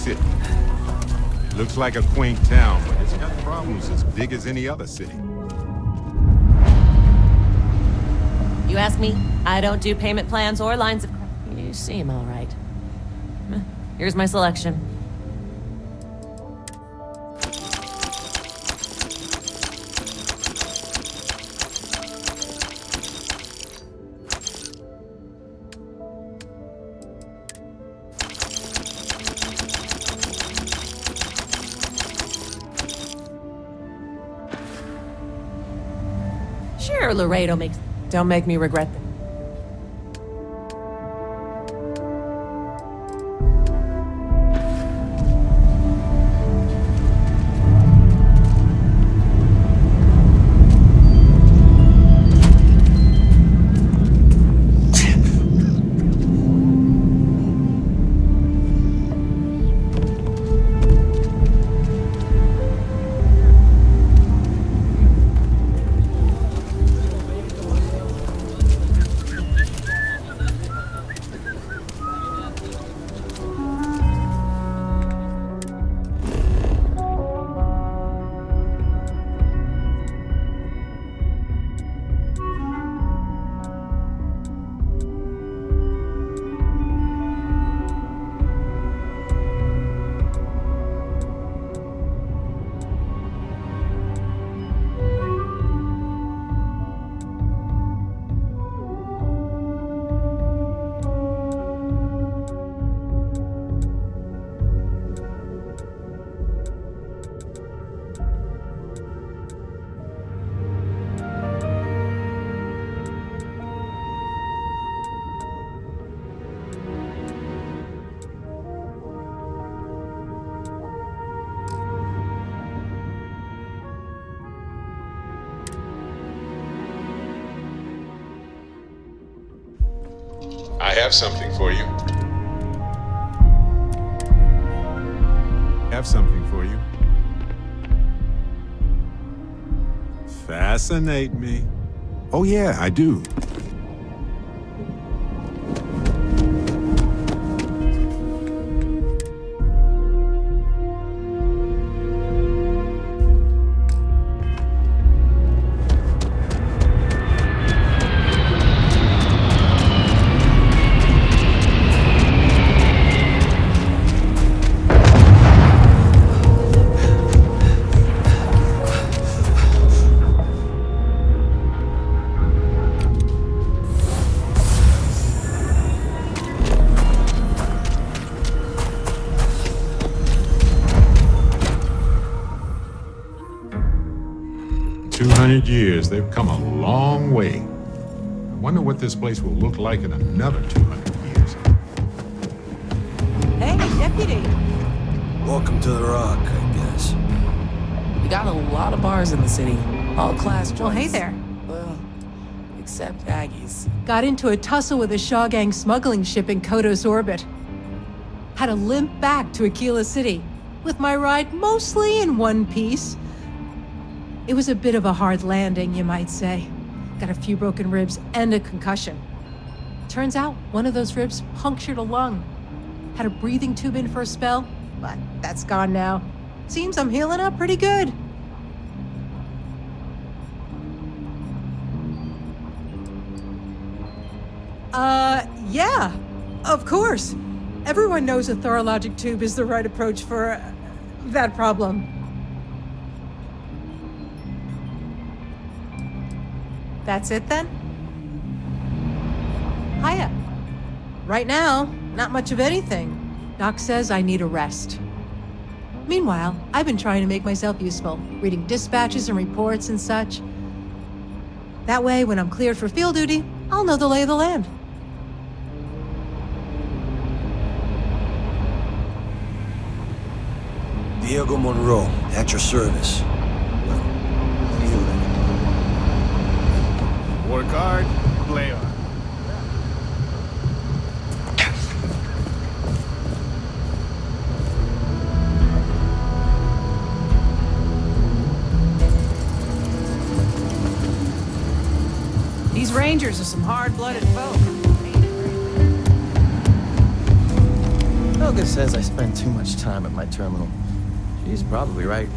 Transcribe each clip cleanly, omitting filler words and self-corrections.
city. Looks like a quaint town, but it's got problems as big as any other city. You ask me, I don't do payment plans or lines of credit. You seem all right. Here's my selection. Sure, Laredo makes... Don't make me regret that. I have something for you. Fascinate me. Oh yeah, I do. Years, they've come a long way. I wonder what this place will look like in another 200 years. Hey, deputy. Welcome to the Rock, I guess. We got a lot of bars in the city, all class joints. Well, hey there. Well, except Aggie's. Got into a tussle with a Shaw Gang smuggling ship in Kodos orbit. Had to limp back to Aquila City, with my ride mostly in one piece. It was a bit of a hard landing, you might say. Got a few broken ribs and a concussion. Turns out one of those ribs punctured a lung. Had a breathing tube in for a spell, but that's gone now. Seems I'm healing up pretty good. Yeah, of course. Everyone knows a thorologic tube is the right approach for that problem. That's it then? Hiya. Right now, not much of anything. Doc says I need a rest. Meanwhile, I've been trying to make myself useful, reading dispatches and reports and such. That way, when I'm cleared for field duty, I'll know the lay of the land. Diego Monroe, at your service. Well, when are you ready? Work hard, play hard. These Rangers are some hard-blooded folk. Helga says I spend too much time at my terminal. She's probably right.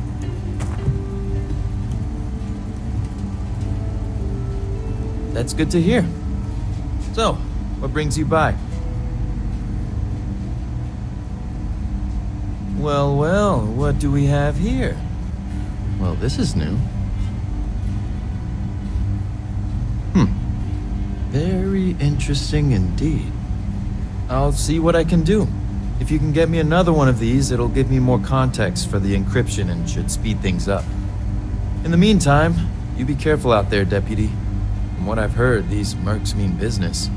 That's good to hear. So, what brings you by? Well, what do we have here? Well, this is new. Very interesting indeed. I'll see what I can do. If you can get me another one of these, it'll give me more context for the encryption and should speed things up. In the meantime, you be careful out there, Deputy. From what I've heard, these mercs mean business.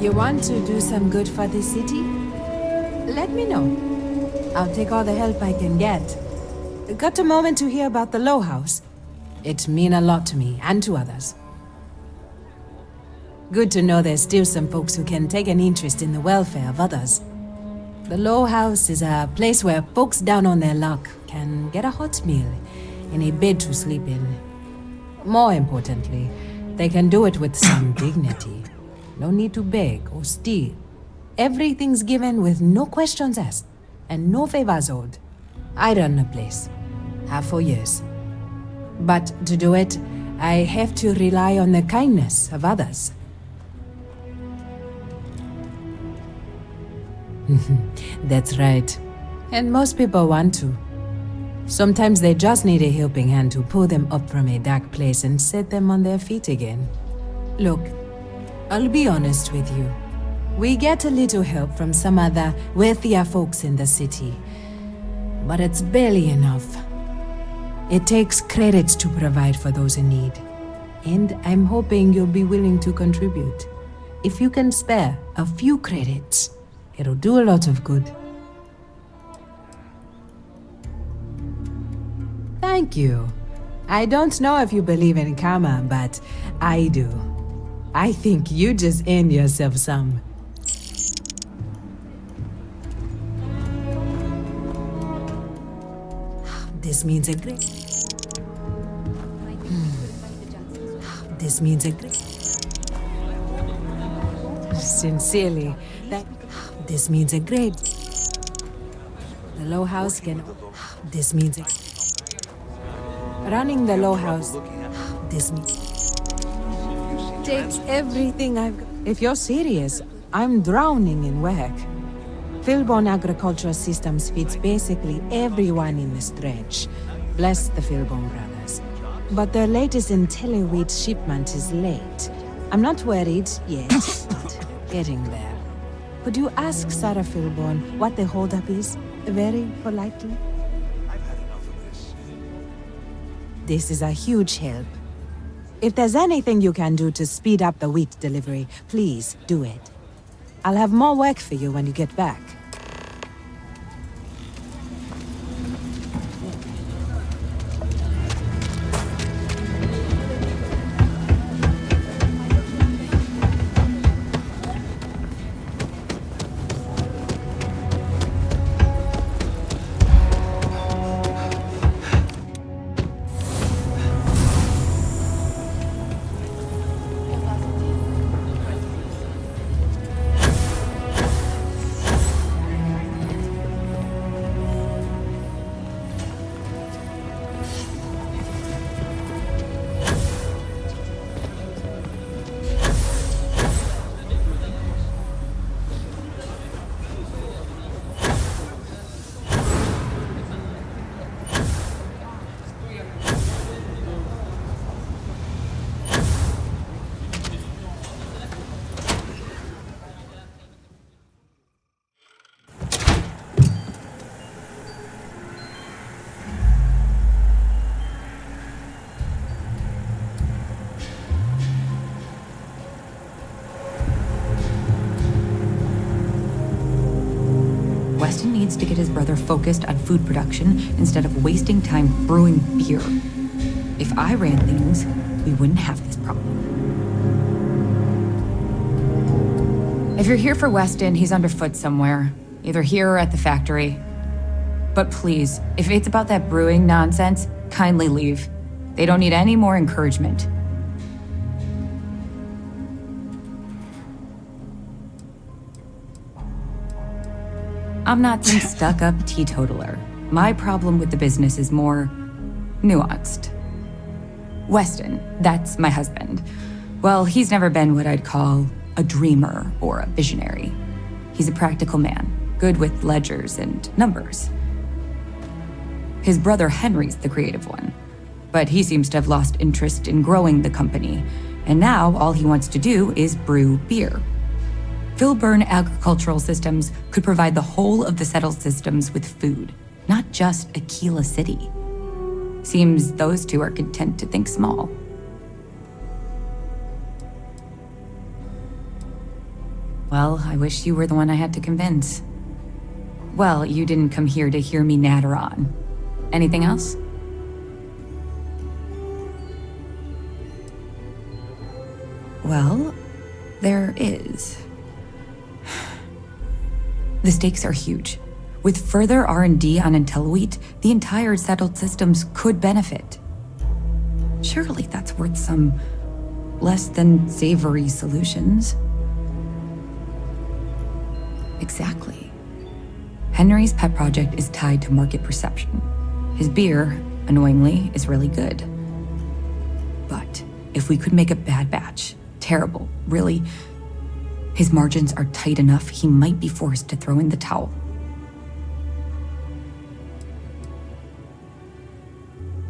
You want to do some good for the city? Let me know. I'll take all the help I can get. Got a moment to hear about the Low House? It means a lot to me and to others. Good to know there's still some folks who can take an interest in the welfare of others. The Low House is a place where folks down on their luck can get a hot meal and a bed to sleep in. More importantly, they can do it with some dignity. No need to beg or steal. Everything's given with no questions asked and no favors owed. I run the place. Have for years. But to do it, I have to rely on the kindness of others. That's right. And most people want to. Sometimes they just need a helping hand to pull them up from a dark place and set them on their feet again. Look, I'll be honest with you. We get a little help from some other wealthier folks in the city, but it's barely enough. It takes credits to provide for those in need, and I'm hoping you'll be willing to contribute. If you can spare a few credits, it'll do a lot of good. Thank you. I don't know if you believe in karma, but I do. I think you just earned yourself some. This means a great... This means a great... Sincerely, this means a great... The Low House can... This means a... Running the Low House... This means... Takes everything I've got. If you're serious, I'm drowning in work. Philbone Agricultural Systems feeds basically everyone in the stretch. Bless the Philbone brothers. But their latest IntelliWheat shipment is late. I'm not worried yet, but getting there. Could you ask Sarah Philbone what the holdup is? Very politely. I've had enough of this. This is a huge help. If there's anything you can do to speed up the wheat delivery, please do it. I'll have more work for you when you get back. needs to get his brother focused on food production instead of wasting time brewing beer. If I ran things, we wouldn't have this problem. If you're here for Weston, he's underfoot somewhere, either here or at the factory. But please, if it's about that brewing nonsense, kindly leave. They don't need any more encouragement. I'm not some stuck-up teetotaler. My problem with the business is more nuanced. Weston, that's my husband. Well, he's never been what I'd call a dreamer or a visionary. He's a practical man, good with ledgers and numbers. His brother Henry's the creative one, but he seems to have lost interest in growing the company, and now all he wants to do is brew beer. Filburn Agricultural Systems could provide the whole of the settled systems with food, not just Aquila City. Seems those two are content to think small. Well, I wish you were the one I had to convince. Well, you didn't come here to hear me natter on. Anything else? Well, there is. The stakes are huge. With further R&D on IntelliWheat, the entire settled systems could benefit. Surely that's worth some less than savory solutions. Exactly. Henry's pet project is tied to market perception. His beer, annoyingly, is really good. But if we could make a bad batch, terrible, really, his margins are tight enough he might be forced to throw in the towel.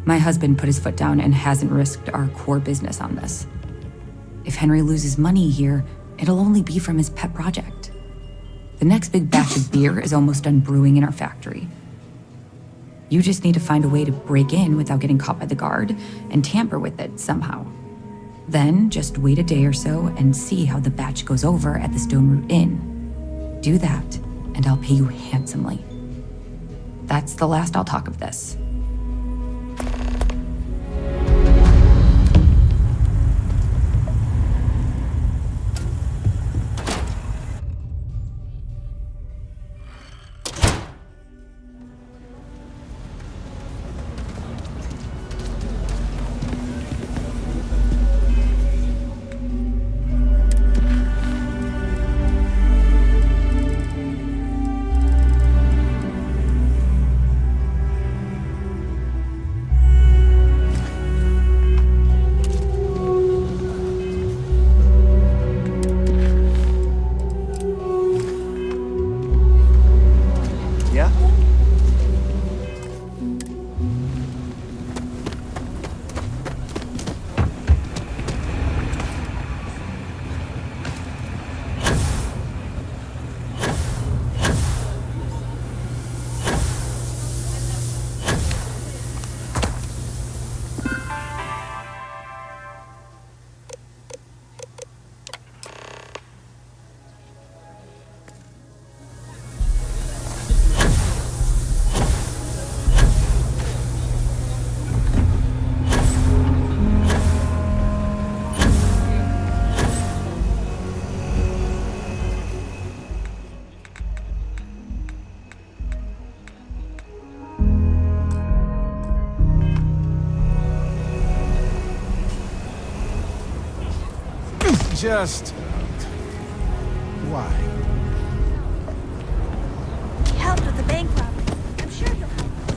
My husband put his foot down and hasn't risked our core business on this. If Henry loses money here, it'll only be from his pet project. The next big batch of beer is almost done brewing in our factory. You just need to find a way to break in without getting caught by the guard and tamper with it somehow. Then just wait a day or so and see how the batch goes over at the Stone Root Inn. Do that, and I'll pay you handsomely. That's the last I'll talk of this. Just... why? He helped with the bank robbery. I'm sure he'll help us.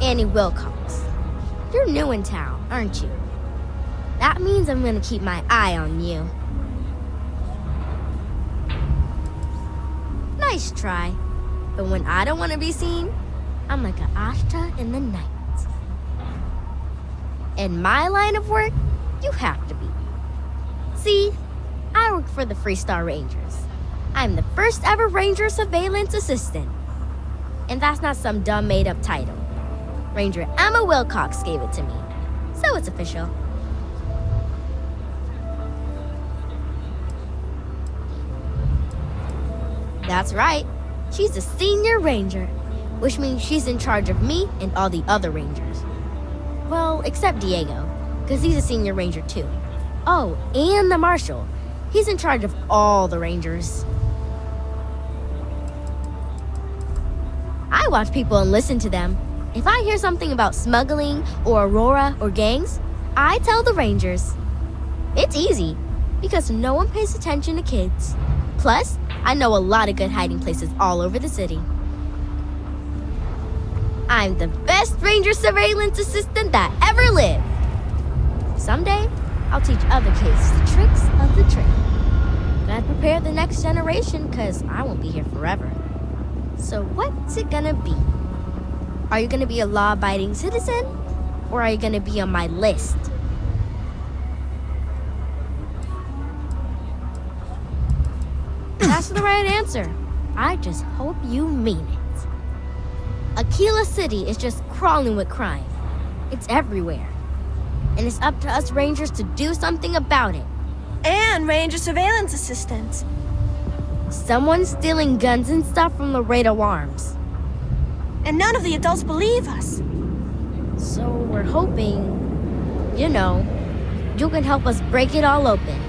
Annie Wilcox. You're new in town, aren't you? That means I'm gonna keep my eye on you. Nice try. But when I don't want to be seen, I'm like an Ashta in the night. In my line of work, you have to be. See, work for the Freestar Rangers. I'm the first ever Ranger Surveillance Assistant. And that's not some dumb made-up title. Ranger Emma Wilcox gave it to me, so it's official. That's right. She's a senior ranger, which means she's in charge of me and all the other rangers. Well, except Diego, because he's a senior ranger too. Oh, and the marshal. He's in charge of all the rangers. I watch people and listen to them. If I hear something about smuggling or Aurora or gangs, I tell the rangers. It's easy, because no one pays attention to kids. Plus, I know a lot of good hiding places all over the city. I'm the best Ranger Surveillance Assistant that ever lived. Someday, I'll teach other kids the tricks of the trade. Gotta prepare the next generation, because I won't be here forever. So what's it gonna be? Are you gonna be a law-abiding citizen? Or are you gonna be on my list? That's the right answer. I just hope you mean it. Aquila City is just crawling with crime. It's everywhere. And it's up to us Rangers to do something about it. And Ranger Surveillance Assistants. Someone's stealing guns and stuff from Laredo Arms. And none of the adults believe us. So we're hoping, you can help us break it all open.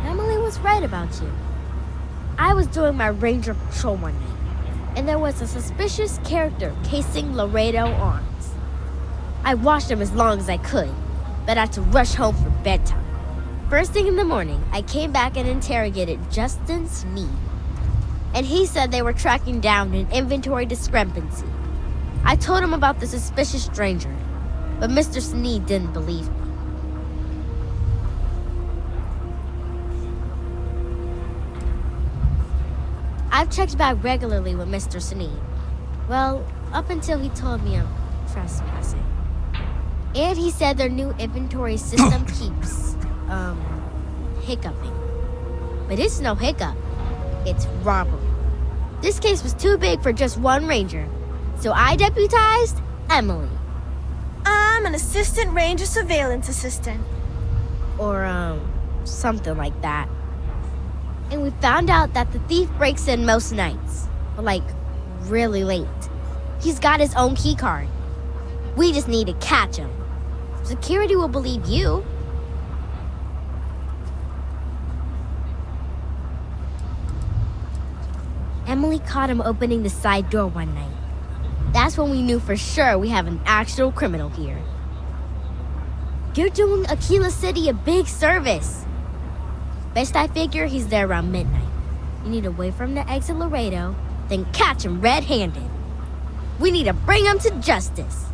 Emily was right about you. I was doing my ranger patrol one night, and there was a suspicious character casing Laredo Arms. I watched him as long as I could, but I had to rush home for bedtime. First thing in the morning, I came back and interrogated Justin Sneed. And he said they were tracking down an inventory discrepancy. I told him about the suspicious stranger, but Mr. Sneed didn't believe me. I've checked back regularly with Mr. Sneed. Well, up until he told me I'm trespassing. And he said their new inventory system keeps, hiccuping. But it's no hiccup. It's robbery. This case was too big for just one ranger, so I deputized Emily. I'm an Assistant Ranger Surveillance Assistant. Or, something like that. And we found out that the thief breaks in most nights, but like, really late. He's got his own key card. We just need to catch him. Security will believe you. Emily caught him opening the side door one night. That's when we knew for sure we have an actual criminal here. You're doing Aquila City a big service. Best I figure he's there around midnight. You need to wait for him to exit Laredo, then catch him red-handed. We need to bring him to justice.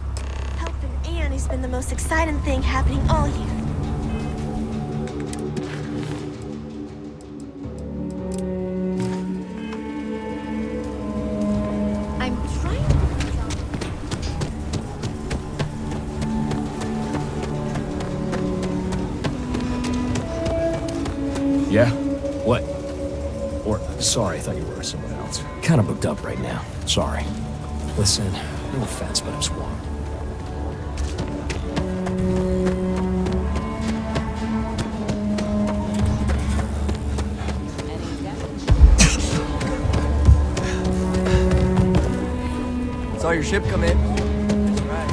Helping Anne has been the most exciting thing happening all year. I'm trying Yeah? What? Or, sorry, I thought you were someone else. Kinda booked up right now. Sorry. Listen, no offense, but I'm swamped. Saw your ship come in. That's right.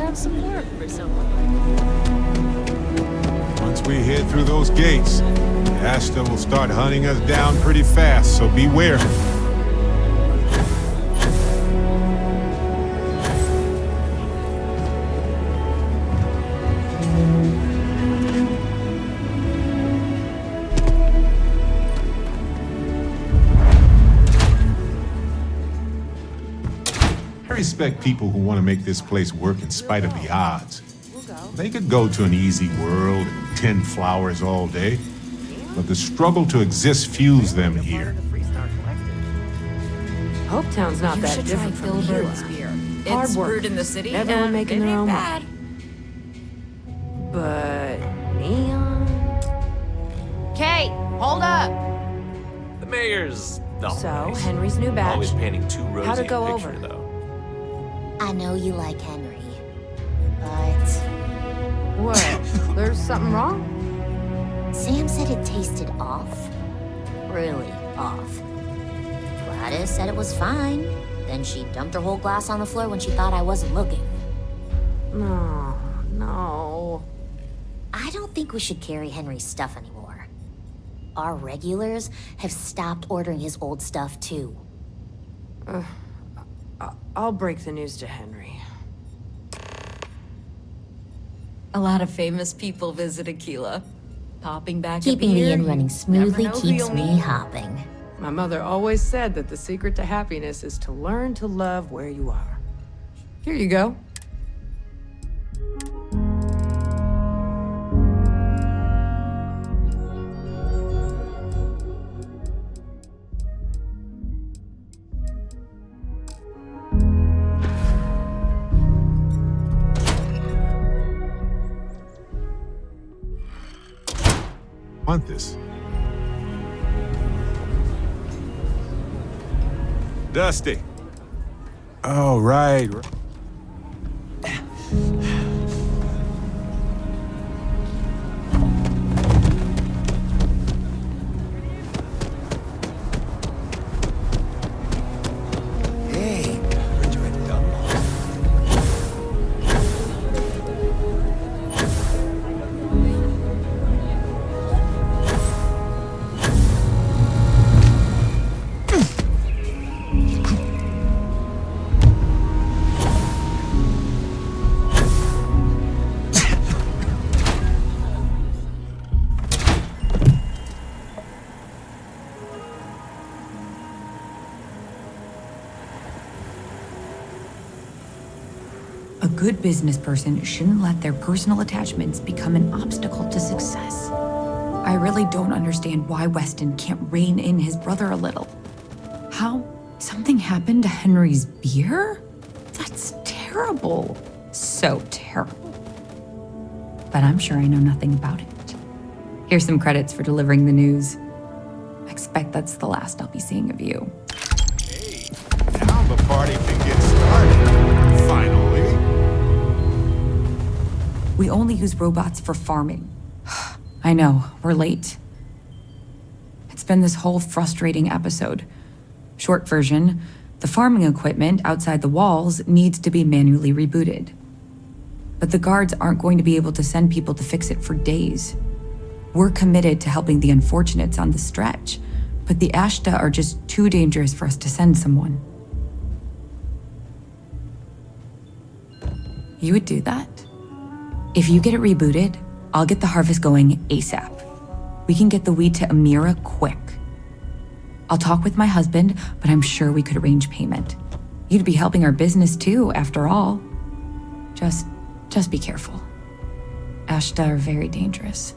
have some work for someone. Once we head through those gates, Ashta will start hunting us down pretty fast, so beware. I respect people who want to make this place work in spite of the odds. They could go to an easy world and tend flowers all day, but the struggle to exist fuels them here. Hopetown's not that different from Filbert's here. beer. Hard It's work. brewed in the city, Everyone and making it their ain't own bad. money. But neon. Kate, hold up. The mayor's not So nice. Henry's new badge. Always painting too rosy How'd it go a picture, over? though. I know you like Henry, but What? There's something wrong? Sam said it tasted off. Really off. Gladys said it was fine. Then she dumped her whole glass on the floor when she thought I wasn't looking. No. I don't think we should carry Henry's stuff anymore. Our regulars have stopped ordering his old stuff too. I'll break the news to Henry. A lot of famous people visit Aquila. Popping back Keeping a the beer, inn running you smoothly never know who keeps you'll me meet. hopping. My mother always said that the secret to happiness is to learn to love where you are. Here you go. Want this? Dusty. Oh, right. Hey, Benjamin Dunlop. A good business person shouldn't let their personal attachments become an obstacle to success. I really don't understand why Weston can't rein in his brother a little. How? Something happened to Henry's beer? That's terrible. So terrible. But I'm sure I know nothing about it. Here's some credits for delivering the news. I expect that's the last I'll be seeing of you. Hey, now the party can get started. Finally. We only use robots for farming. I know, we're late. It's been this whole frustrating episode. Short version, the farming equipment outside the walls needs to be manually rebooted. But the guards aren't going to be able to send people to fix it for days. We're committed to helping the unfortunates on the stretch, but the Ashta are just too dangerous for us to send someone. You would do that? If you get it rebooted, I'll get the harvest going ASAP. We can get the wheat to Amira quick. I'll talk with my husband, but I'm sure we could arrange payment. You'd be helping our business too, after all. Just be careful. Ashta are very dangerous.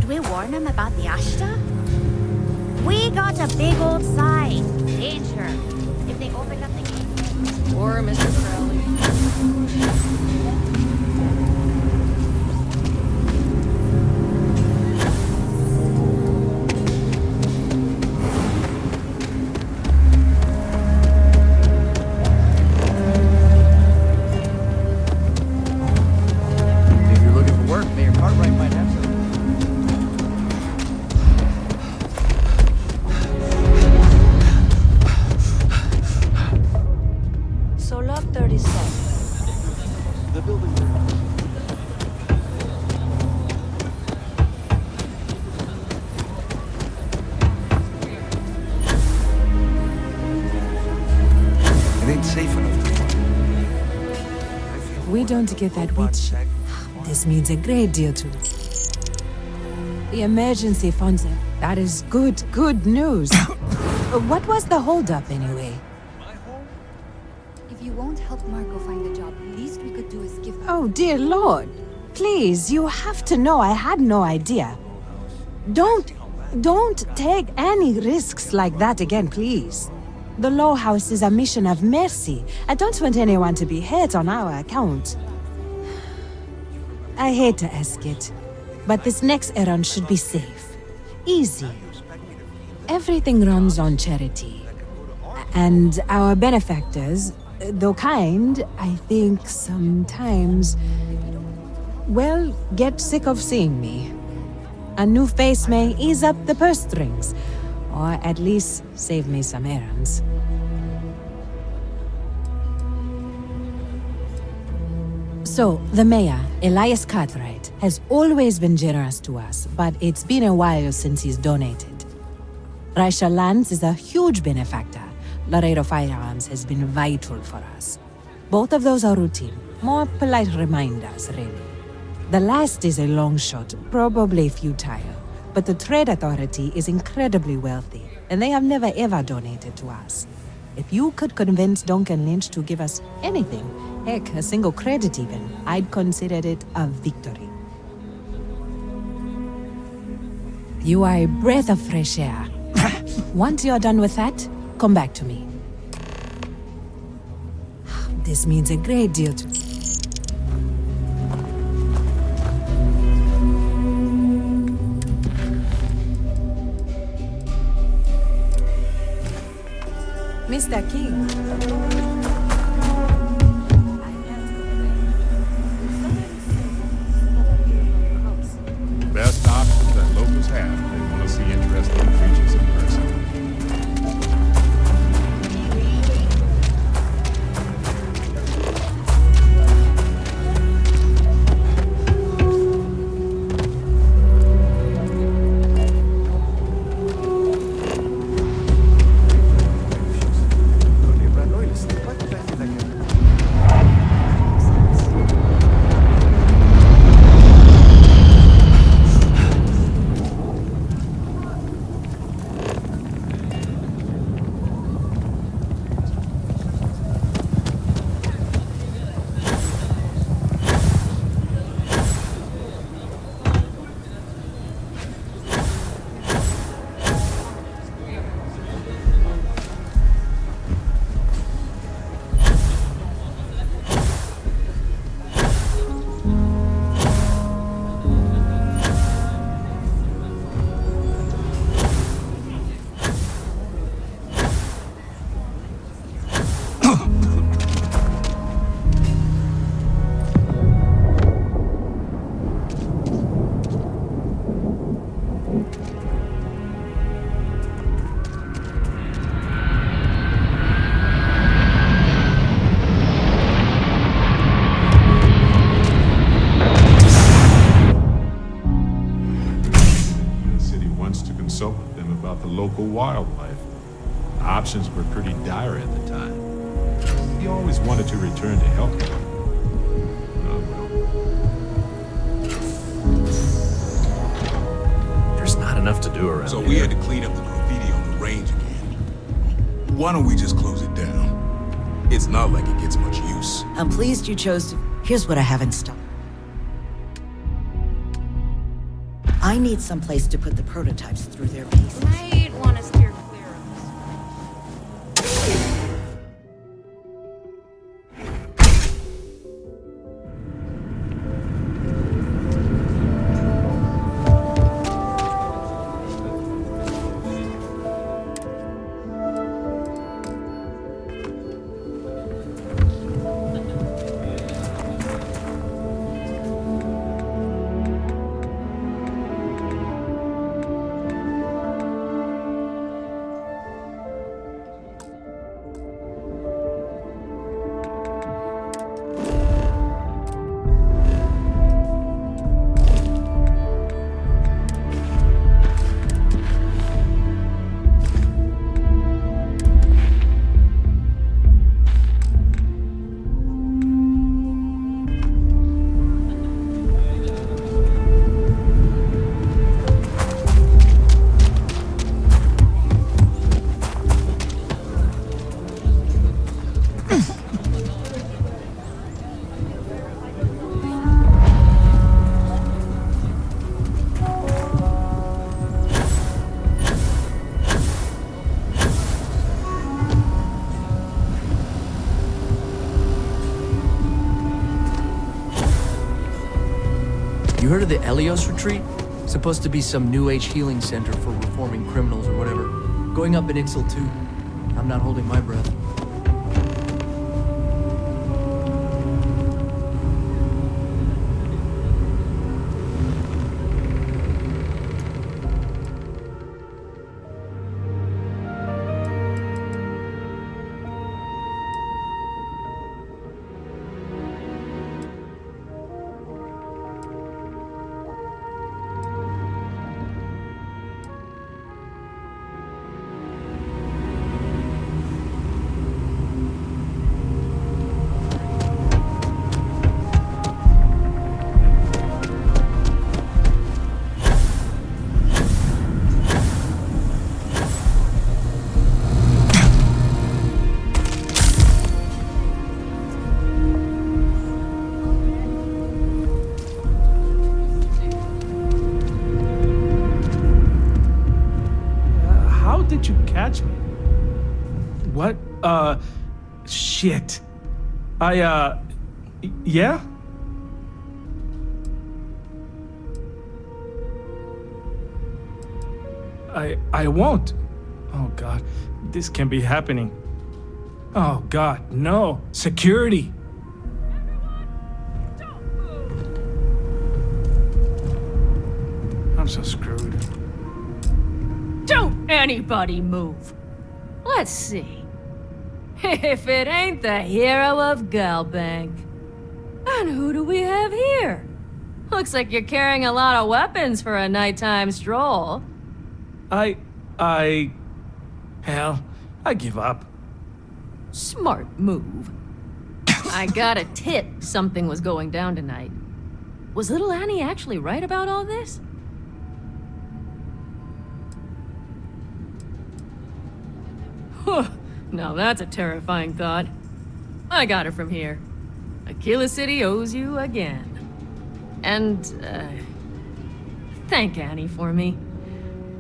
we warn them about the Ashta? We got a big old sign. Danger. If they open up the gate. Or Mr. Crowley. If you're looking for work, Mayor Cartwright might have some. So log 37. The building. It ain't safe enough to fly. If we don't get that wheat ship, this means a great deal to me. The emergency funds, that is good news. What was the holdup anyway? If you won't help Marco find a job, least we could do is give... Oh, dear Lord. Please, you have to know I had no idea. Don't take any risks like that again, please. The Low House is a mission of mercy. I don't want anyone to be hurt on our account. I hate to ask it, but this next errand should be safe. Easy. Everything runs on charity. And our benefactors, though kind, I think sometimes, well, get sick of seeing me. A new face may ease up the purse strings, or at least save me some errands. So, the mayor, Elias Cartwright, has always been generous to us, but it's been a while since he's donated. Raisha Lands is a huge benefactor. Laredo Firearms has been vital for us. Both of those are routine, more polite reminders, really. The last is a long shot, probably futile, but the Trade Authority is incredibly wealthy, and they have never ever donated to us. If you could convince Duncan Lynch to give us anything, heck, a single credit even, I'd consider it a victory. You are a breath of fresh air. Once you're done with that, come back to me. This means a great deal to me. Mr. King. Best options that locals have. They want to see interesting creatures in person. Local wildlife. Options were pretty dire at the time. He always wanted to return to help them. There's not enough to do around So here. we had to clean up the graffiti on the range again. Why don't we just close it down? It's not like it gets much use. I'm pleased you chose to... Here's what I have in stock. I need someplace to put the prototypes through their paces. Might want to steer clear of this. You heard of the Helios Retreat? Supposed to be some new age healing center for reforming criminals or whatever. Going up in Ixel too. I'm not holding my breath. What? Shit. Yeah? I won't. Oh, God. This can't be happening. Oh, God, no. Security. I'm so screwed. Don't anybody move. Let's see. If it ain't the hero of Galbank. And who do we have here? Looks like you're carrying a lot of weapons for a nighttime stroll. Hell, I give up. Smart move. I got a tip something was going down tonight. Was little Annie actually right about all this? Now that's a terrifying thought. I got it from here. Aquila City owes you again. And, thank Annie for me.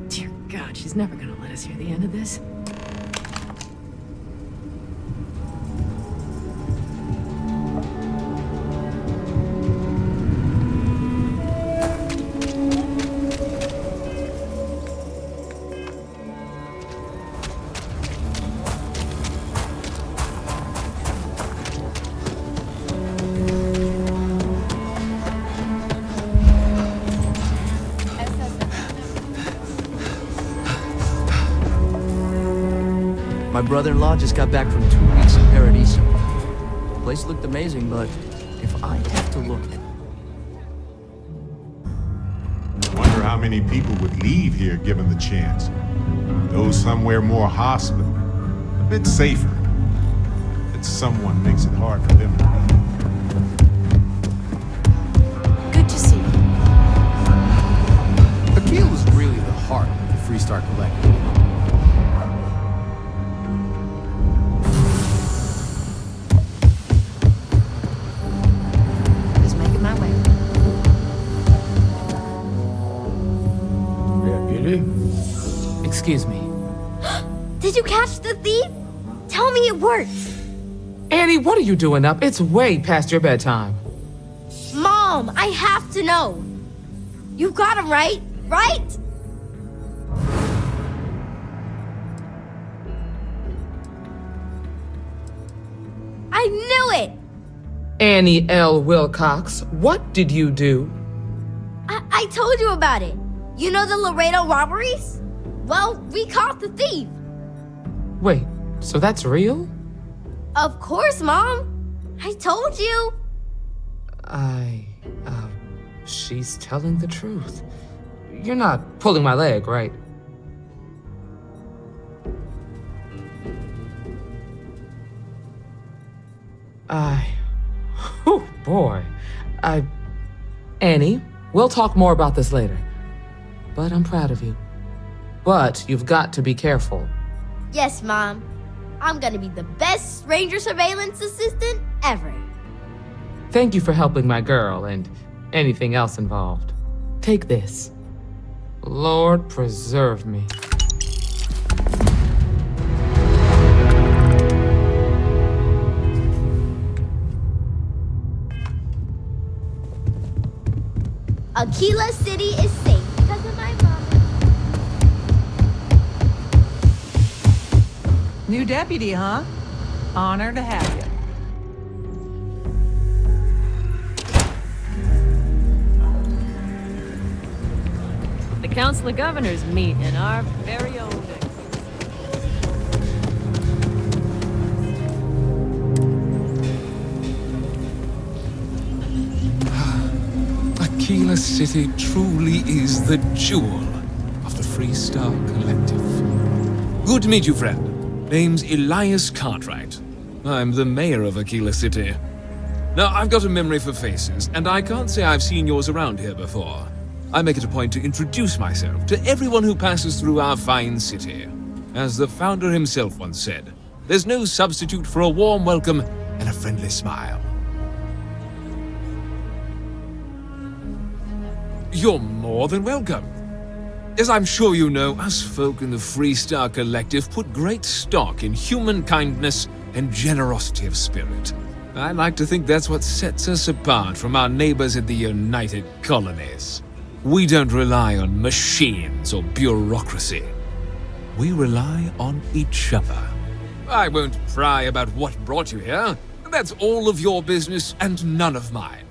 Dear God, she's never gonna let us hear the end of this. My brother-in-law just got back from 2 weeks in Paradiso. The place looked amazing, but if I have to look at... I wonder how many people would leave here given the chance. Go somewhere more hospitable, a bit safer. That someone makes it hard for them to leave. Good to see you. Aquila was really the heart of the Freestar Collective. Annie? Excuse me. Did you catch the thief? Tell me it worked. Annie, what are you doing up? It's way past your bedtime. Mom, I have to know. You got him right? Right? I knew it! Annie L. Wilcox, what did you do? I told you about it. You know the Laredo robberies? Well, we caught the thief. Wait, so that's real? Of course, Mom. I told you. She's telling the truth. You're not pulling my leg, right? Oh boy. Annie, we'll talk more about this later. But I'm proud of you. But you've got to be careful. Yes, Mom. I'm gonna be the best Ranger surveillance assistant ever. Thank you for helping my girl and anything else involved. Take this. Lord preserve me. Aquila City is safe because of my mom. New deputy, huh? Honor to have you. The council of governors meet in our very own Aquila City truly is the jewel of the Freestar Collective. Good to meet you, friend. Name's Elias Cartwright. I'm the mayor of Aquila City. Now, I've got a memory for faces, and I can't say I've seen yours around here before. I make it a point to introduce myself to everyone who passes through our fine city. As the founder himself once said, there's no substitute for a warm welcome and a friendly smile. You're more than welcome. As I'm sure you know, us folk in the Freestar Collective put great stock in human kindness and generosity of spirit. I like to think that's what sets us apart from our neighbors at the United Colonies. We don't rely on machines or bureaucracy. We rely on each other. I won't pry about what brought you here. That's all of your business and none of mine.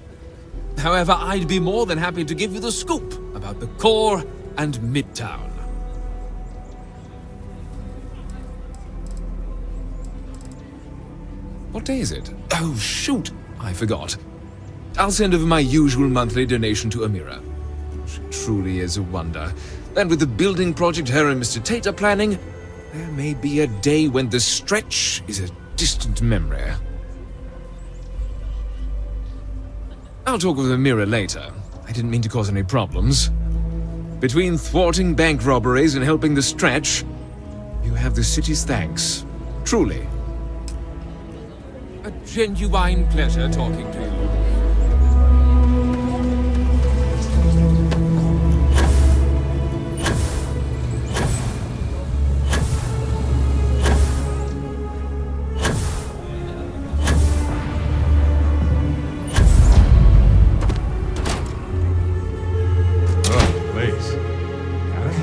However, I'd be more than happy to give you the scoop about the core and Midtown. What day is it? Oh, shoot! I forgot. I'll send over my usual monthly donation to Amira. She truly is a wonder. And with the building project her and Mr. Tate are planning, there may be a day when the stretch is a distant memory. I'll talk with Amira later. I didn't mean to cause any problems. Between thwarting bank robberies and helping the stretch, you have the city's thanks. Truly. A genuine pleasure talking to you.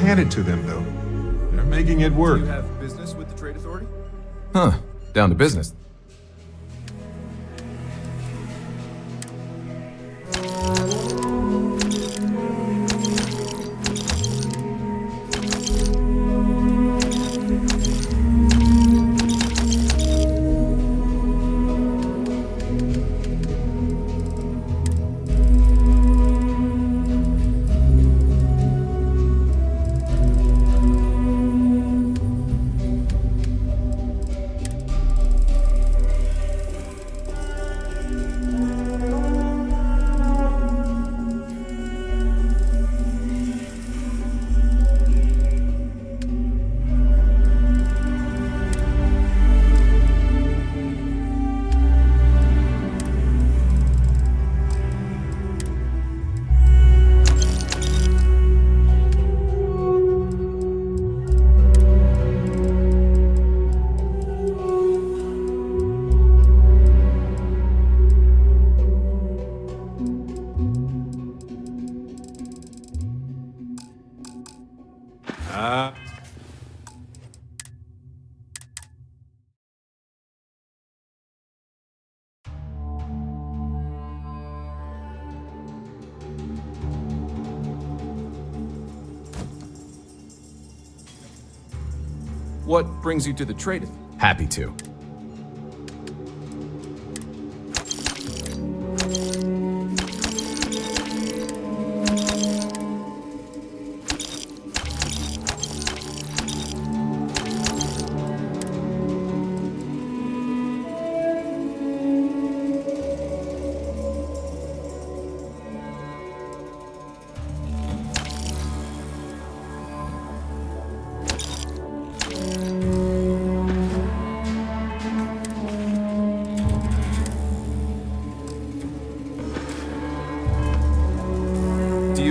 Hand it to them, though. They're making it work. You have business with the Trade Authority? Huh. Down to business. What brings you to the trade? Happy to.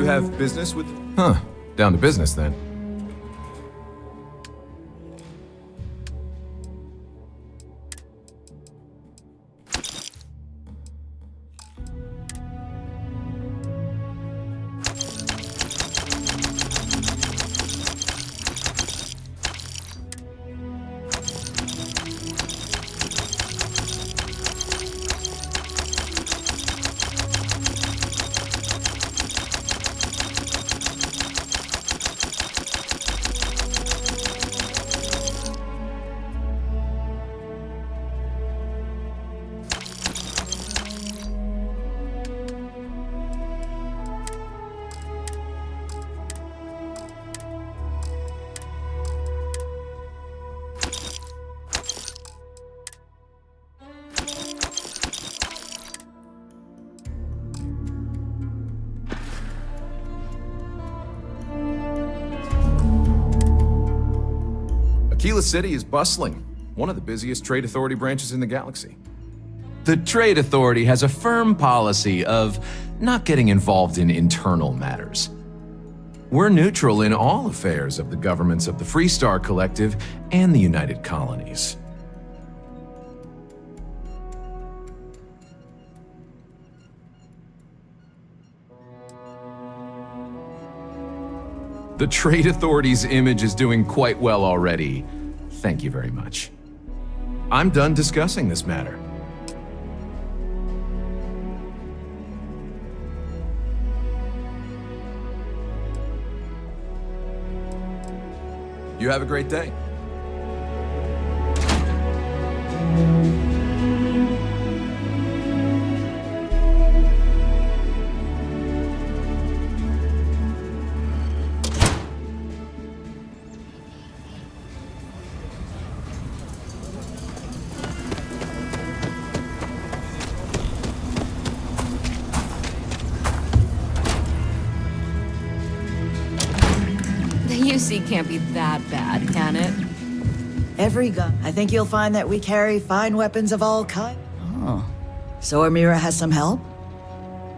Have business with... Huh. Down to business, then. Aquila City is bustling, one of the busiest trade authority branches in the galaxy. The Trade Authority has a firm policy of not getting involved in internal matters. We're neutral in all affairs of the governments of the Freestar Collective and the United Colonies. The Trade Authority's image is doing quite well already. Thank you very much. I'm done discussing this matter. You have a great day. UC can't be that bad, can it? Every gun. I think you'll find that we carry fine weapons of all kinds. Oh. So Amira has some help?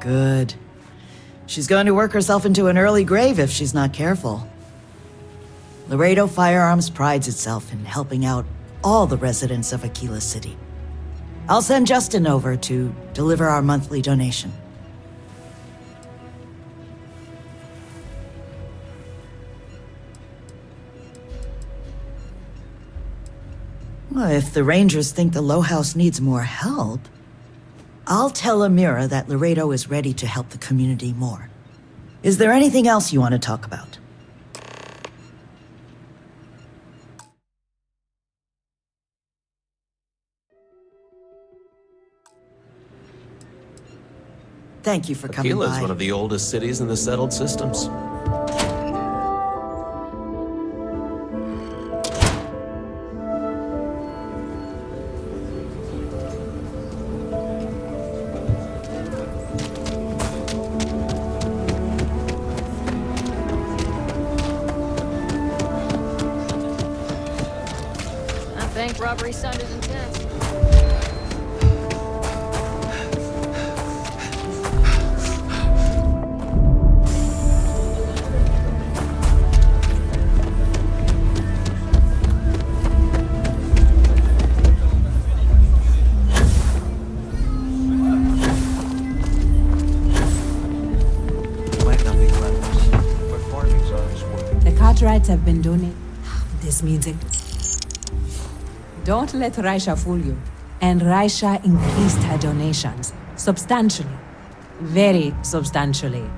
Good. She's going to work herself into an early grave if she's not careful. Laredo Firearms prides itself in helping out all the residents of Aquila City. I'll send Justin over to deliver our monthly donation. Well, if the Rangers think the Low House needs more help, I'll tell Amira that Laredo is ready to help the community more. Is there anything else you want to talk about? Thank you for coming by. Aquila is one of the oldest cities in the settled systems. Bank robbery sounded intense. rights have been donated. This means it. Don't let Raisha fool you. And Raisha increased her donations substantially. Very substantially.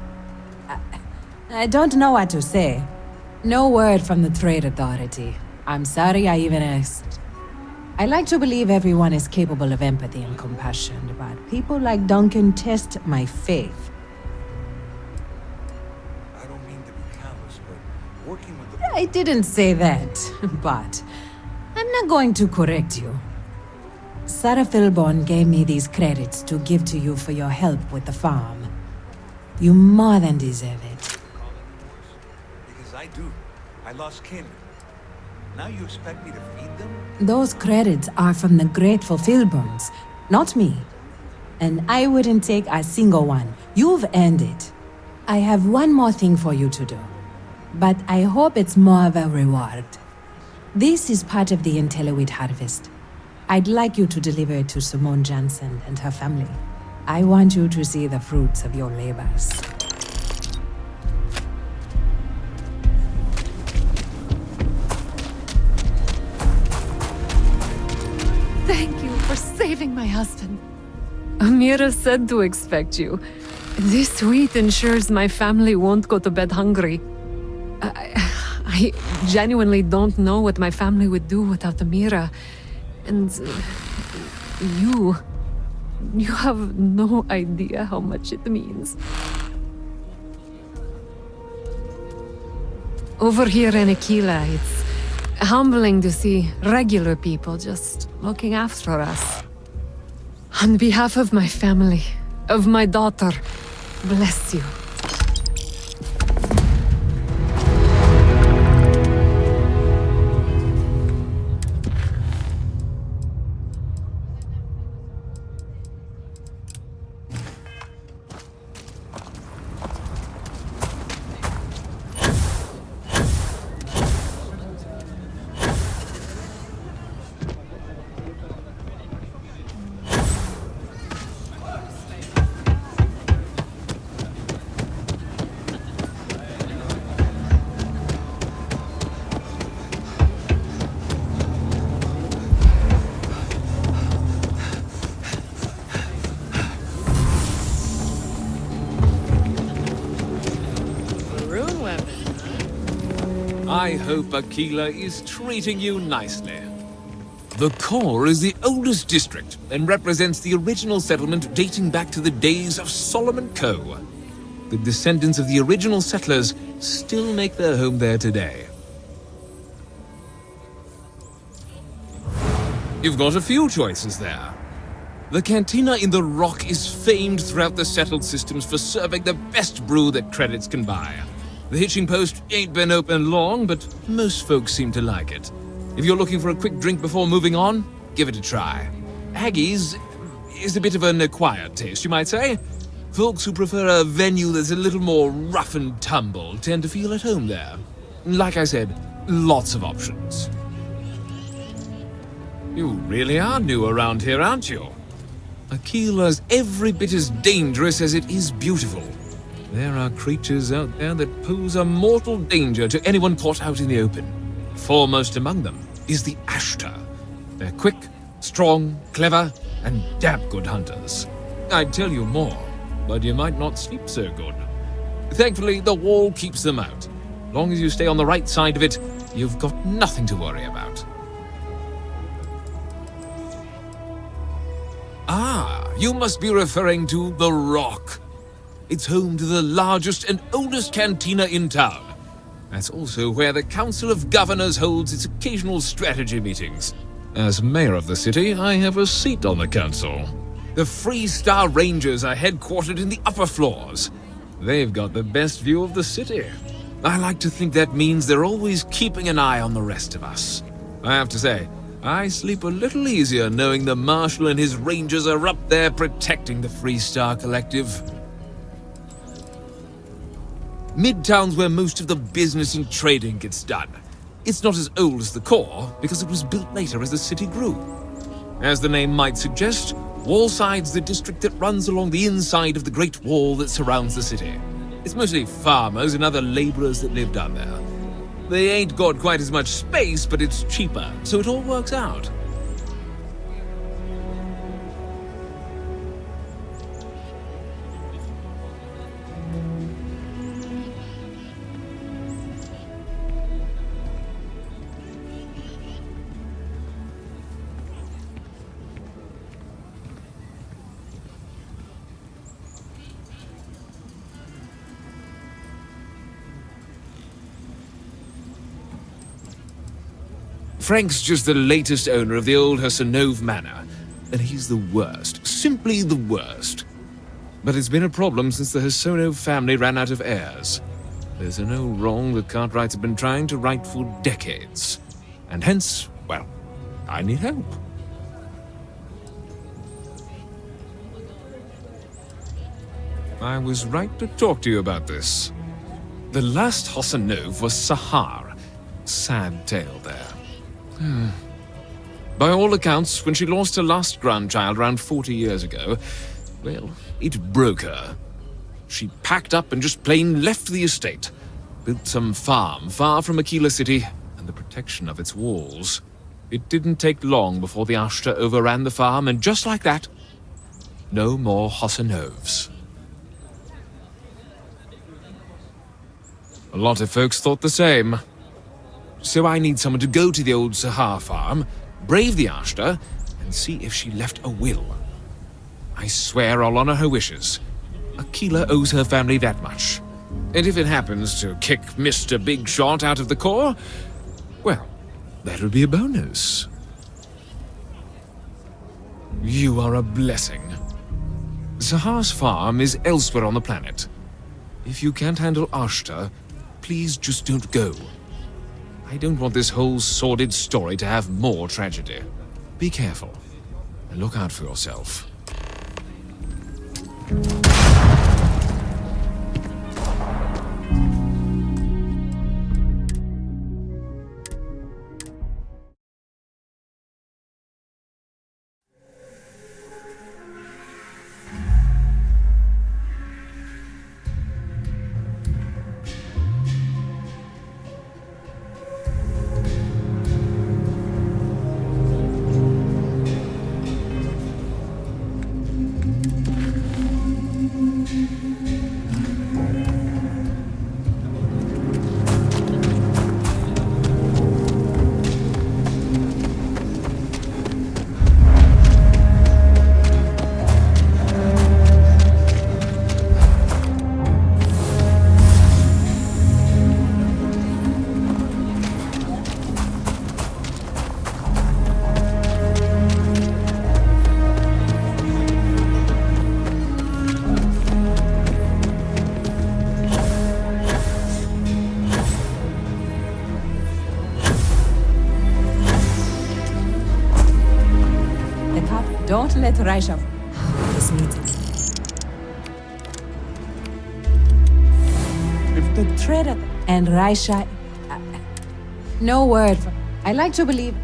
I don't know what to say. No word from the Trade Authority. I'm sorry I even asked. I like to believe everyone is capable of empathy and compassion, but people like Duncan test my faith. I don't mean to be callous, but working with the... I didn't say that, but I'm not going to correct you. Sarah Philborn gave me these credits to give to you for your help with the farm. You more than deserve it. Because I do. I lost kin. Now you expect me to feed them? Those credits are from the grateful Philborns, not me. And I wouldn't take a single one. You've earned it. I have one more thing for you to do. But I hope it's more of a reward. This is part of the Intelliwheat harvest. I'd like you to deliver it to Simone Jansen and her family. I want you to see the fruits of your labors. Thank you for saving my husband. Amira said to expect you. This wheat ensures my family won't go to bed hungry. I genuinely don't know what my family would do without Amira. And you have no idea how much it means. Over here in Aquila, it's humbling to see regular people just looking after us. On behalf of my family, of my daughter, bless you. I hope Aquila is treating you nicely. The core is the oldest district and represents the original settlement dating back to the days of Solomon Coe. The descendants of the original settlers still make their home there today. You've got a few choices there. The cantina in the Rock is famed throughout the settled systems for serving the best brew that credits can buy. The hitching post ain't been open long, but most folks seem to like it. If you're looking for a quick drink before moving on, give it a try. Aggie's is a bit of an acquired taste, you might say. Folks who prefer a venue that's a little more rough and tumble tend to feel at home there. Like I said, lots of options. You really are new around here, aren't you? Aquila's every bit as dangerous as it is beautiful. There are creatures out there that pose a mortal danger to anyone caught out in the open. Foremost among them is the Ashtar. They're quick, strong, clever, and damn good hunters. I'd tell you more, but you might not sleep so good. Thankfully, the wall keeps them out. Long as you stay on the right side of it, you've got nothing to worry about. Ah, you must be referring to the Rock. It's home to the largest and oldest cantina in town. That's also where the Council of Governors holds its occasional strategy meetings. As mayor of the city, I have a seat on the council. The Freestar Rangers are headquartered in the upper floors. They've got the best view of the city. I like to think that means they're always keeping an eye on the rest of us. I have to say, I sleep a little easier knowing the Marshal and his Rangers are up there protecting the Freestar Collective. Midtown's where most of the business and trading gets done. It's not as old as the core, because it was built later as the city grew. As the name might suggest, Wallside's the district that runs along the inside of the Great Wall that surrounds the city. It's mostly farmers and other laborers that live down there. They ain't got quite as much space, but it's cheaper, so it all works out. Frank's just the latest owner of the old Hassanov Manor, and he's the worst, simply the worst. But it's been a problem since the Hassanov family ran out of heirs. There's an old wrong the Cartwrights have been trying to right for decades. And hence, well, I need help. I was right to talk to you about this. The last Hassanov was Sahar. Sad tale there. By all accounts, when she lost her last grandchild around 40 years ago, well, it broke her. She packed up and just plain left the estate, built some farm far from Aquila City and the protection of its walls. It didn't take long before the Ashta overran the farm, and just like that, no more Hassanovs. A lot of folks thought the same. So I need someone to go to the old Sahar farm, brave the Ashta, and see if she left a will. I swear I'll honor her wishes. Aquila owes her family that much. And if it happens to kick Mr. Big Shot out of the Corps, well, that would be a bonus. You are a blessing. Sahar's farm is elsewhere on the planet. If you can't handle Ashta, please just don't go. I don't want this whole sordid story to have more tragedy. Be careful, and look out for yourself. Don't let Raisha this meeting. If the traitor and Raisha, no word for. I like to believe.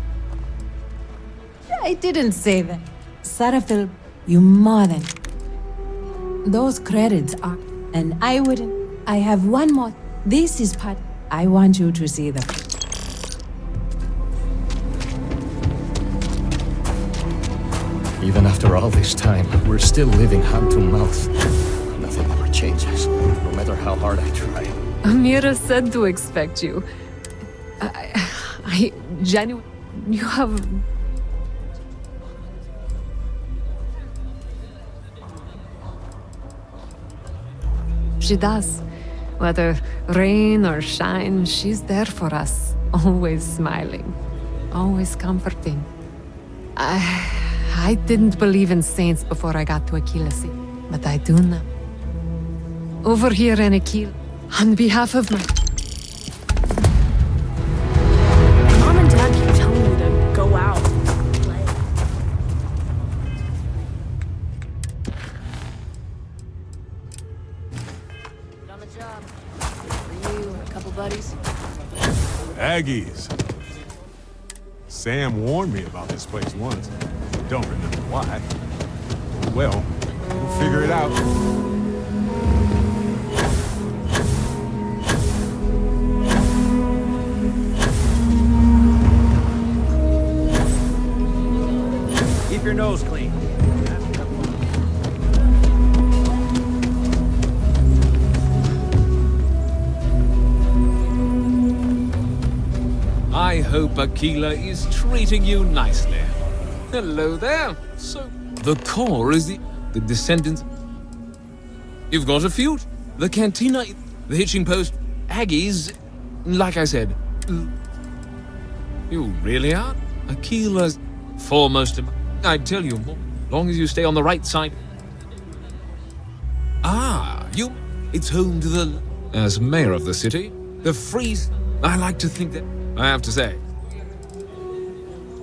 I didn't say that. Starfield, you more than. Those credits are, and I wouldn't. I have one more. This is part. I want you to see them. Even after all this time, we're still living hand to mouth. Nothing ever changes, no matter how hard I try. Amira said to expect you. I genuinely... You have... She does. Whether rain or shine, she's there for us. Always smiling. Always comforting. I didn't believe in saints before I got to Aquila City, but I do now. Over here in Aquila, on behalf of my... Mom and Dad keep telling me to go out and play. Get on the job. For you and a couple buddies. Aggies. Sam warned me about this place once. Don't remember why. Well, we'll figure it out. I hope Aquila is treating you nicely. Hello there. So, the core is the descendants. You've got a few. The cantina, the hitching post, Aggies, like I said. You really are? Aquila's foremost. I'd tell you more, long as you stay on the right side. Ah, it's home to the... As mayor of the city, the free... I like to think that... I have to say.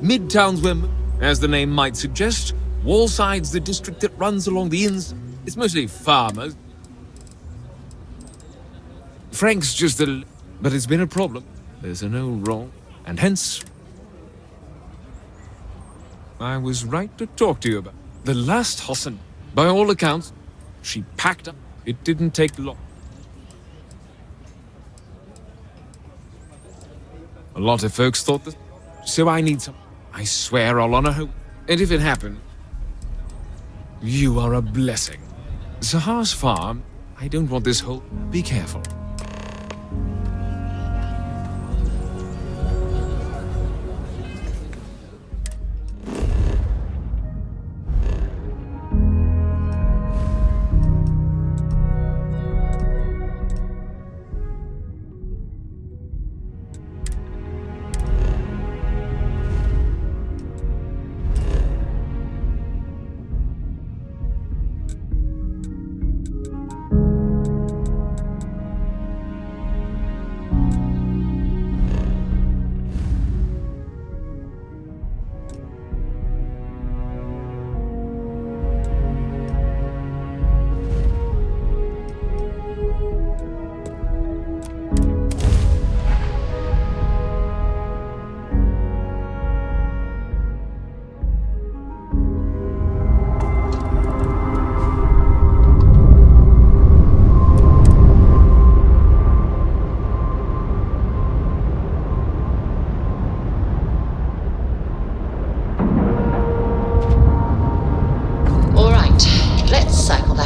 Midtown's where, as the name might suggest, Wallside's the district that runs along the inns. It's mostly farmers. Frank's just a... But it's been a problem. There's no wrong. And hence... I was right to talk to you about. The last Hossan, by all accounts, she packed up. It didn't take long. A lot of folks thought that, so I need some. I swear I'll honor her. And if it happened, you are a blessing. Zahar's farm, I don't want this whole... Be careful.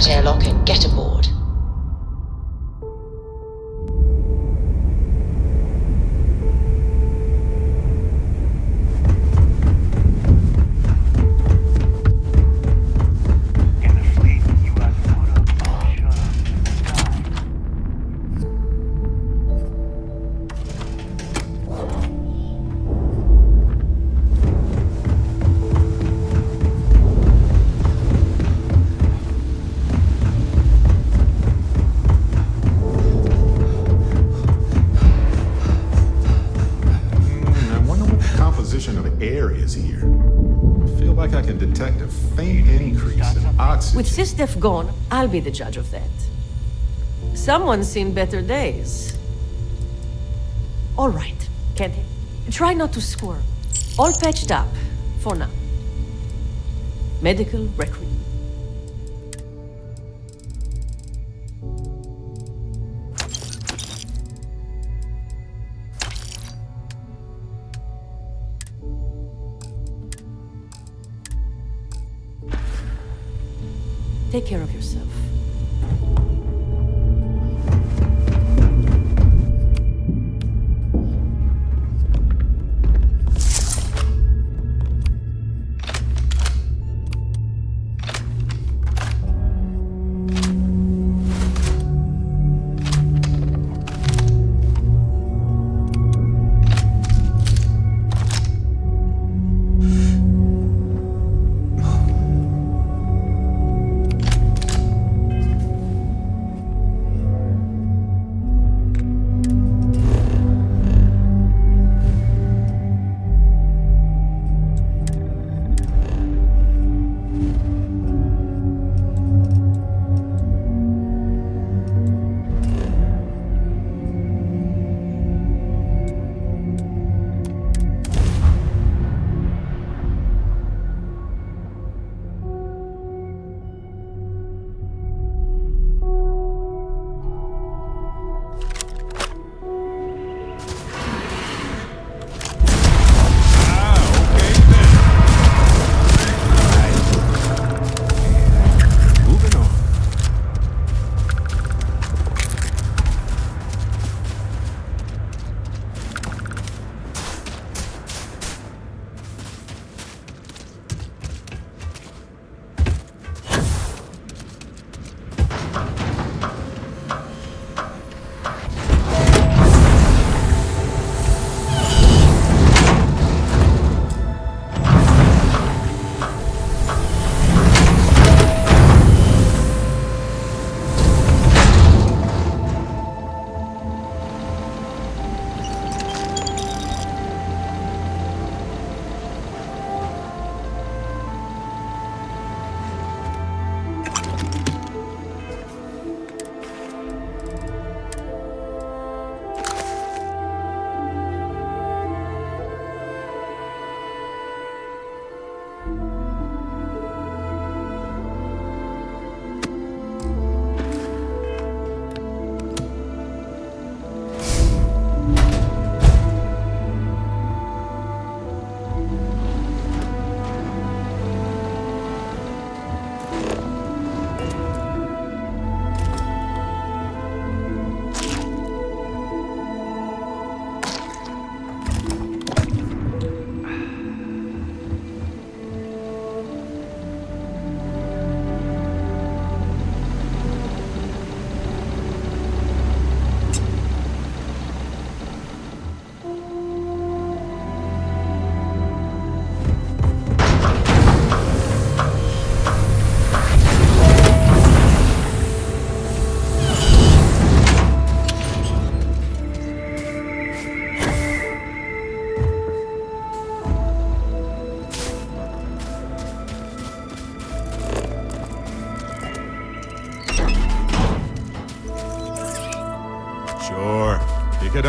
Airlock and get aboard. With SysDef gone, I'll be the judge of that. Someone's seen better days. All right, Kenny. Try not to squirm. All patched up, for now. Medical record. Take care of yourself.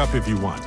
up if you want.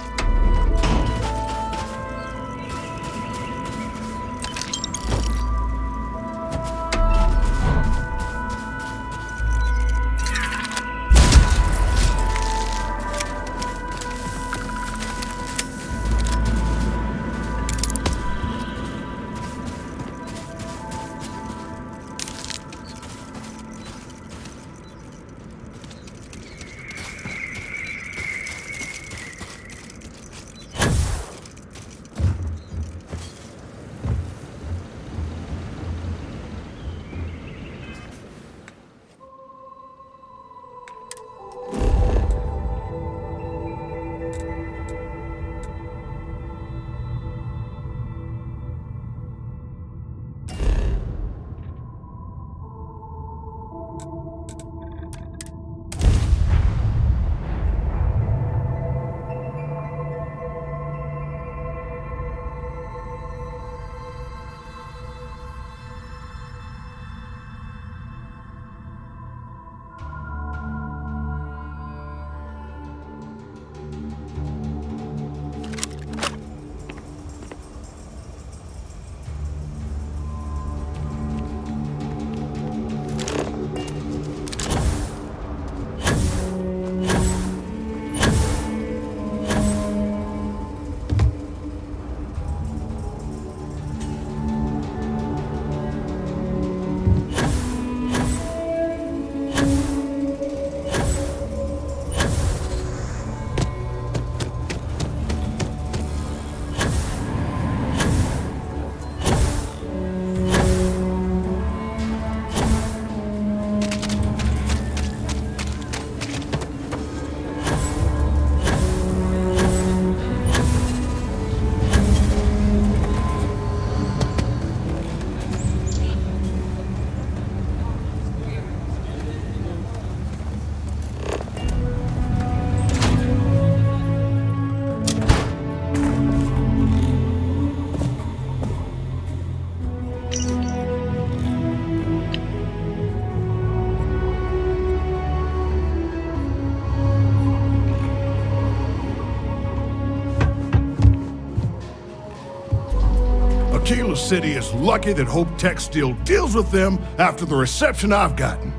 Aquila City is lucky that Hope Tech still deals with them after the reception I've gotten.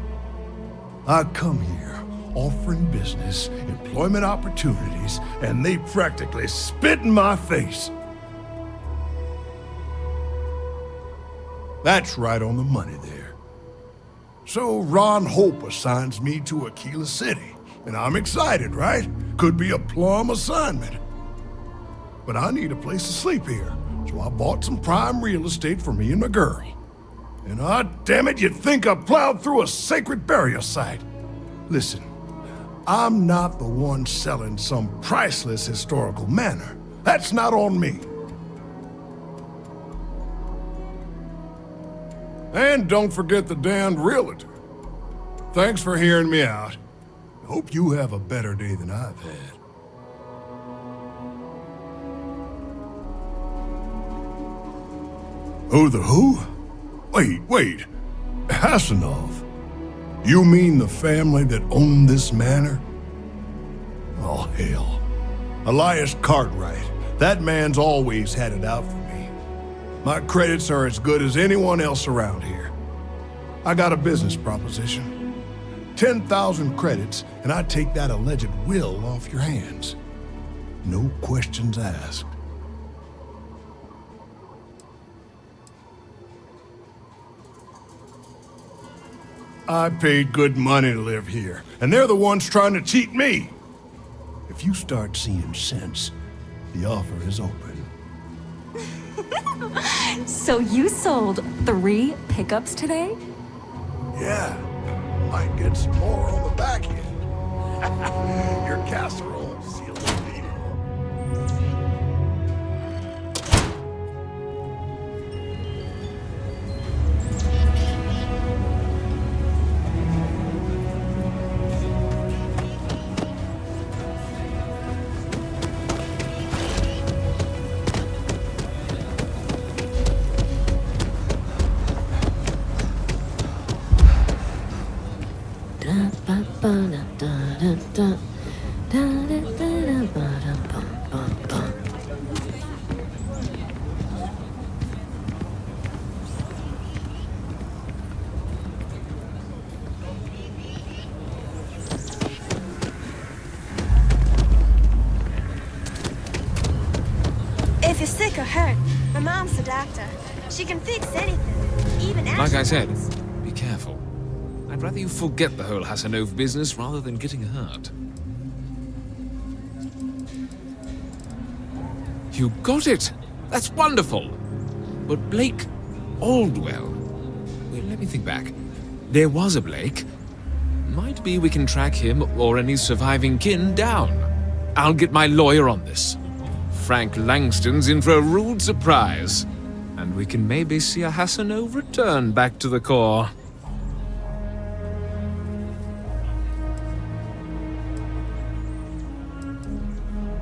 I come here offering business, employment opportunities, and they practically spit in my face. That's right on the money there. So Ron Hope assigns me to Aquila City, and I'm excited, right? Could be a plum assignment. But I need a place to sleep here, so I bought some prime real estate for me and my girl. And damn it, you'd think I plowed through a sacred burial site. Listen, I'm not the one selling some priceless historical manor. That's not on me. And don't forget the damned realtor. Thanks for hearing me out. Hope you have a better day than I've had. Who the who? Wait. Hasanov. You mean the family that owned this manor? Oh, hell. Elias Cartwright. That man's always had it out for me. My credits are as good as anyone else around here. I got a business proposition. 10,000 credits, and I take that alleged will off your hands. No questions asked. I paid good money to live here, and they're the ones trying to cheat me. If you start seeing sense, the offer is open. So you sold 3 pickups today? Yeah, might get some more on the back end. Your casserole seals the deal. Da you're sick or hurt, my mom's the doctor. She can fix anything, even Like I said, accidents. be careful. I'd rather you forget the whole Hasanov business rather than getting hurt. You got it! That's wonderful! But Blake Aldwell... Wait, let me think back. There was a Blake. Might be we can track him or any surviving kin down. I'll get my lawyer on this. Frank Langston's in for a rude surprise. And we can maybe see a Hasanov return back to the core.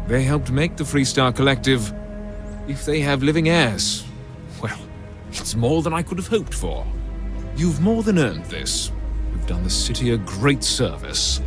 They helped make the Freestar Collective. If they have living heirs, well, it's more than I could have hoped for. You've more than earned this. You've done the city a great service.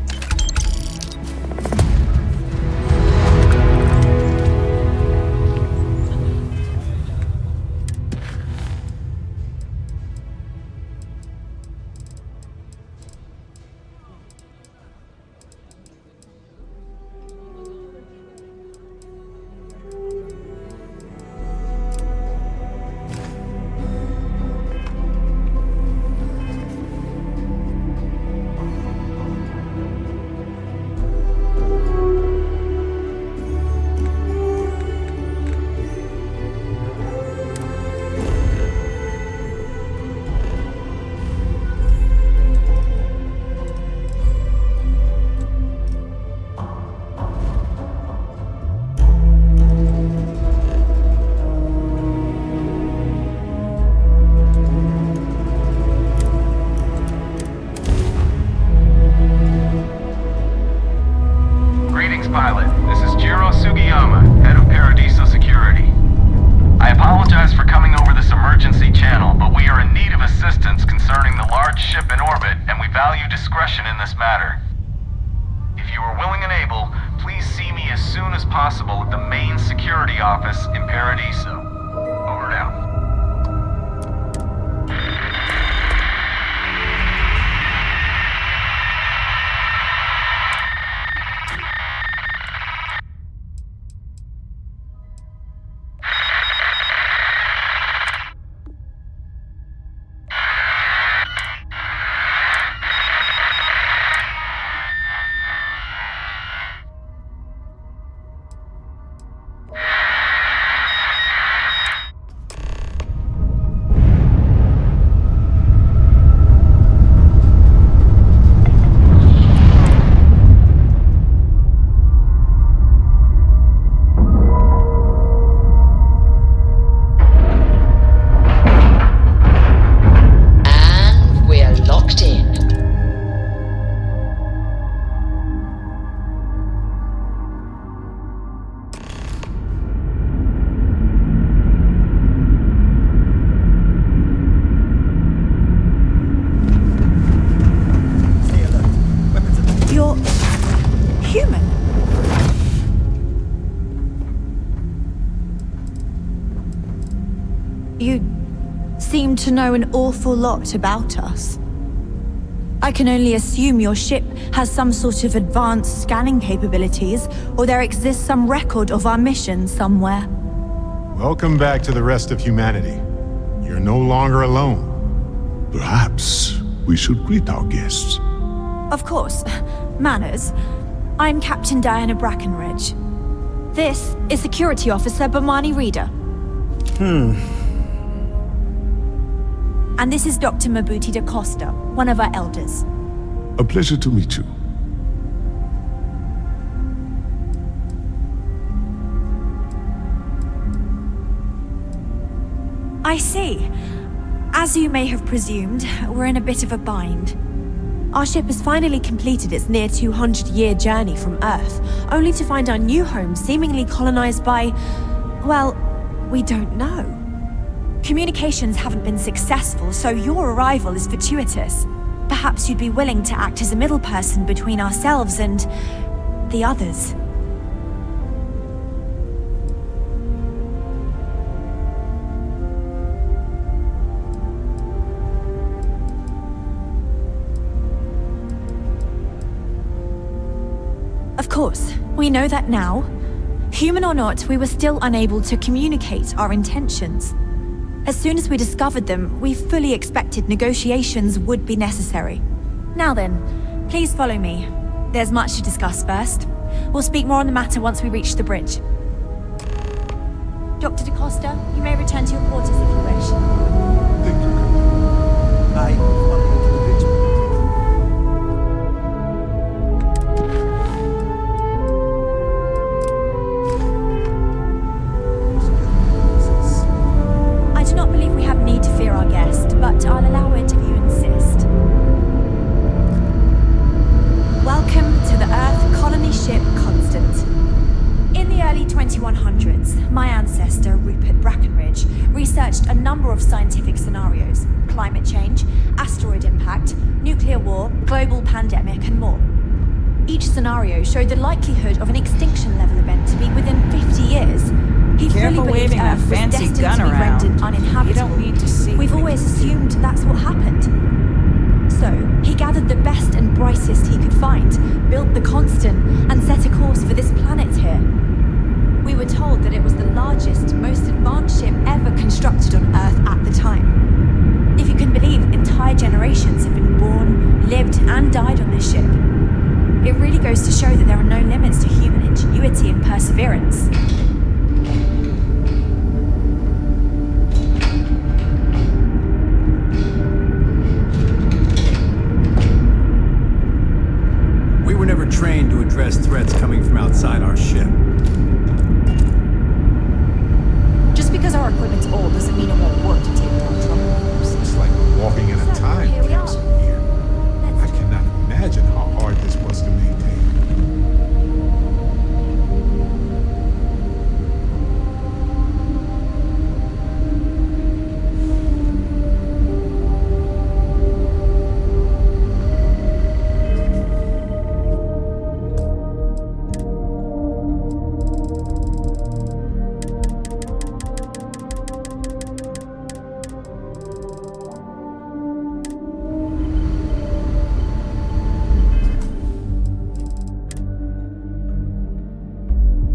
Seem to know an awful lot about us. I can only assume your ship has some sort of advanced scanning capabilities, or there exists some record of our mission somewhere. Welcome back to the rest of humanity. You're no longer alone. Perhaps we should greet our guests. Of course. Manners. I'm Captain Diana Brackenridge. This is Security Officer Bomani Reader. And this is Dr. Mabuti da Costa, one of our elders. A pleasure to meet you. I see. As you may have presumed, we're in a bit of a bind. Our ship has finally completed its near 200-year journey from Earth, only to find our new home seemingly colonized by, well, we don't know. Communications haven't been successful, so your arrival is fortuitous. Perhaps you'd be willing to act as a middle person between ourselves and the others. Of course, we know that now. Human or not, we were still unable to communicate our intentions. As soon as we discovered them, we fully expected negotiations would be necessary. Now then, please follow me. There's much to discuss first. We'll speak more on the matter once we reach the bridge. Dr. DaCosta, you may return to your quarters if you wish. I follow you to the bridge. I do not believe we have need to fear our guest, but I'll allow it if you insist. Welcome to the Earth colony ship Constant. In the early 2100s, my ancestor, Rupert Brackenridge, researched a number of scientific scenarios: climate change, asteroid impact, nuclear war, global pandemic, and more. Each scenario showed the likelihood of an extinction-level event to be within 50 years. He Careful fully believed waving that Earth was fancy destined gun to be around. rendered uninhabitable. You don't need to see. We've always assumed that's what happened. So, he gathered the best and brightest he could find, built the Constant, and set a course for this planet here. We were told that it was the largest, most advanced ship ever constructed on Earth at the time. If you can believe, entire generations have been born, lived, and died on this ship. It really goes to show that there are no limits to human ingenuity and perseverance.